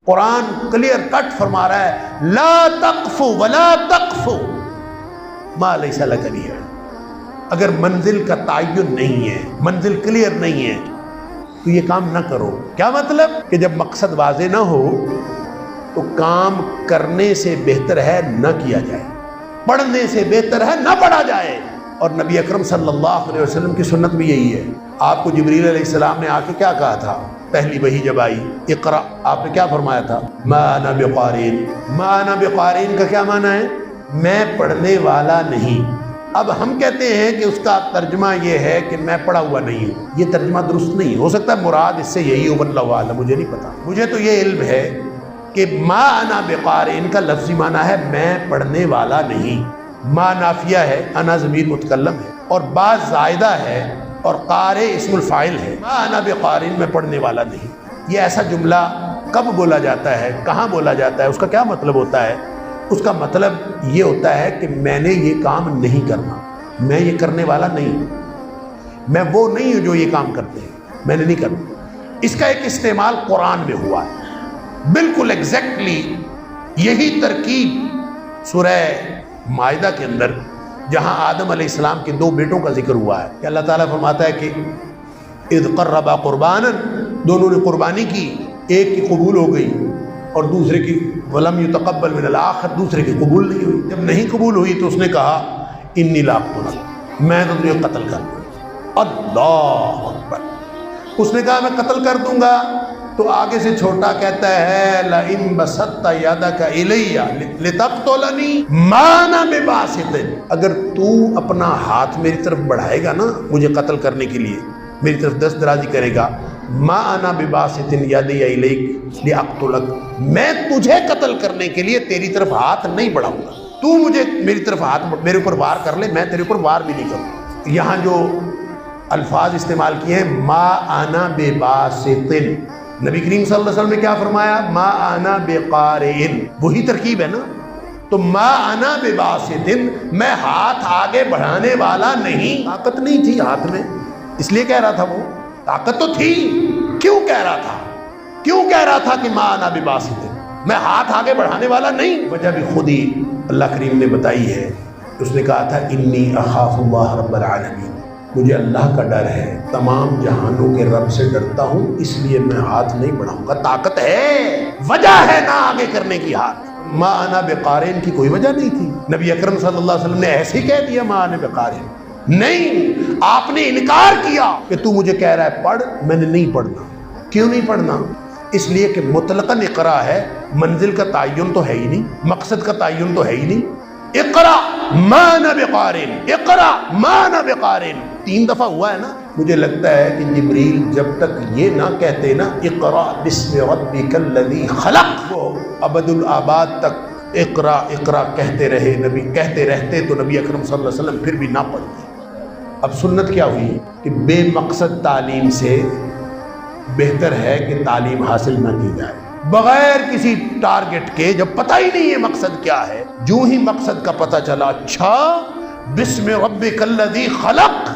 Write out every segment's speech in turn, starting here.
قرآن clear cut فرما رہا ہے لا تقف ولا تقف ما لیس لک به علم۔ اگر منزل کا تعین نہیں ہے، منزل کلیئر نہیں ہے تو یہ کام نہ کرو۔ کیا مطلب؟ کہ جب مقصد واضح نہ ہو تو کام کرنے سے بہتر ہے نہ کیا جائے، پڑھنے سے بہتر ہے نہ پڑھا جائے۔ اور نبی اکرم صلی اللہ علیہ وسلم کی سنت بھی یہی ہے۔ آپ کو جبریل علیہ السلام نے آ کے کیا کہا تھا؟ پہلی وحی جب آئی اقرا، آپ نے کیا فرمایا تھا؟ ما انا بقارئ۔ ما انا بقارئ کا کیا معنی ہے؟ میں پڑھنے والا نہیں۔ اب ہم کہتے ہیں کہ اس کا ترجمہ یہ ہے کہ میں پڑھا ہوا نہیں ہوں۔ یہ ترجمہ درست نہیں ہو سکتا، مراد اس سے یہی ہو، واللہ اعلم، مجھے نہیں پتا۔ مجھے تو یہ علم ہے کہ ما انا بقارئ کا لفظی معنی ہے میں پڑھنے والا نہیں۔ ما نافیہ ہے، انا ضمیر متکلم ہے، اور با زائدہ ہے، اور قارئ اسم الفاعل ہے۔ ما انا بقارئ، میں پڑھنے والا نہیں۔ یہ ایسا جملہ کب بولا جاتا ہے، کہاں بولا جاتا ہے، اس کا کیا مطلب ہوتا ہے؟ اس کا مطلب یہ ہوتا ہے کہ میں نے یہ کام نہیں کرنا، میں یہ کرنے والا نہیں ہوں، میں وہ نہیں ہوں جو یہ کام کرتے ہیں، میں نے نہیں کرنا۔ اس کا ایک استعمال قرآن میں ہوا ہے، بالکل ایگزیکٹلی یہی ترکیب سورہ مائدہ کے اندر، جہاں آدم علیہ السلام کے دو بیٹوں کا ذکر ہوا ہے کہ اللہ تعالیٰ فرماتا ہے کہ اذ قربا قربانا، دونوں نے قربانی کی، ایک کی قبول ہو گئی اور دوسرے کی ولم یتقبل من الآخر، دوسرے کی قبول نہیں ہوئی۔ جب نہیں قبول ہوئی تو اس نے کہا انی لاقتلک، میں تو تجھے قتل کر دوں گا۔ اللہ اکبر، اس نے کہا میں قتل کر دوں گا، تو آگے سے چھوٹا کہتا ہے لئن بسطت یدک الی لتقتلنی ما انا بباسط، اگر تو اپنا ہاتھ میری طرف بڑھائے گا نا مجھے قتل کرنے کے لیے، میری طرف دست درازی کرے گا، ما انا بباسط یدی الیک لاقتلک، میں تجھے قتل کرنے کے لیے تیری طرف ہاتھ نہیں بڑھاؤں گا، تو مجھے میری طرف ہاتھ میرے اوپر وار کر لے، میں تیرے اوپر وار بھی نہیں کروں۔ یہاں جو الفاظ استعمال کیے ہیں ما انا بباسط، نبی کریم صلی اللہ علیہ وسلم نے کیا فرمایا؟ ما انا بقارئ، وہی ترکیب ہے نا۔ تو ما انا بباسط، میں ہاتھ آگے بڑھانے والا نہیں، طاقت نہیں تھی ہاتھ میں، اس لیے کہہ رہا تھا، وہ طاقت تو تھی، کیوں کہہ رہا تھا؟ کیوں کہہ رہا تھا کہ ما انا بباسط، میں ہاتھ آگے بڑھانے والا نہیں؟ وجہ بھی خود ہی اللہ کریم نے بتائی ہے۔ اس نے کہا تھا انی اخاف اللہ رب العالمین، مجھے اللہ کا ڈر ہے، تمام جہانوں کے رب سے ڈرتا ہوں، اس لیے میں ہاتھ نہیں بڑھاؤں گا۔ طاقت ہے، وجہ ہے نہ آگے کرنے کی ہاتھ۔ ما انا بقارئ کی کوئی وجہ نہیں تھی، نبی اکرم صلی اللہ علیہ وسلم نے ایسے ہی کہہ دیا ما انا بقارئ، نہیں، آپ نے انکار کیا کہ تو مجھے کہہ رہا ہے پڑھ، میں نے نہیں پڑھنا۔ کیوں نہیں پڑھنا؟ اس لیے کہ مطلقاً اقرا ہے، منزل کا تعین تو ہے ہی نہیں، مقصد کا تعین تو ہے ہی نہیں۔ اقرا ما انا بقارئ، اقرا ما انا بقارئ 3 دفعہ ہوا ہے نا۔ مجھے لگتا ہے کہ جبریل جب تک یہ نہ کہتے نا اقرا بسم ربک الذی خلق، وہ ابد الآباد تک اقرا اقرا کہتے رہے، نبی کہتے رہتے تو نبی اکرم صلی اللہ علیہ وسلم پھر بھی نہ پڑھتے۔ اب سنت کیا ہوئی کہ بے مقصد تعلیم سے بہتر ہے کہ تعلیم حاصل نہ کی جائے، بغیر کسی ٹارگٹ کے، جب پتہ ہی نہیں ہے مقصد کیا ہے، جو ہی مقصد کا پتہ چلا، اچھا بسم ربک الذی خلق،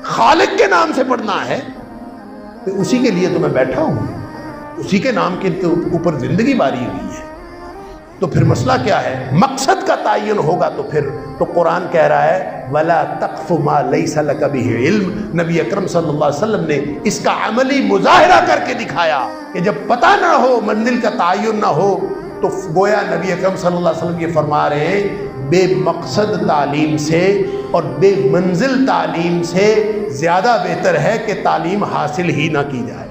خالق کے نام سے پڑھنا ہے، تو اسی کے لیے تو میں بیٹھا ہوں، اسی کے نام کے اوپر زندگی باری ہوئی ہے۔ تو پھر مسئلہ کیا ہے؟ مقصد کا تعین ہوگا تو پھر تو قرآن کہہ رہا ہے وَلَا تَقْفُ مَا لَيْسَ لَكَ بِهِ عِلْمٌ، نبی اکرم صلی اللہ علیہ وسلم نے اس کا عملی مظاہرہ کر کے دکھایا کہ جب پتہ نہ ہو، منزل کا تعین نہ ہو، تو گویا نبی اکرم صلی اللہ علیہ وسلم یہ فرما رہے ہیں بے مقصد تعلیم سے اور بے منزل تعلیم سے زیادہ بہتر ہے کہ تعلیم حاصل ہی نہ کی جائے۔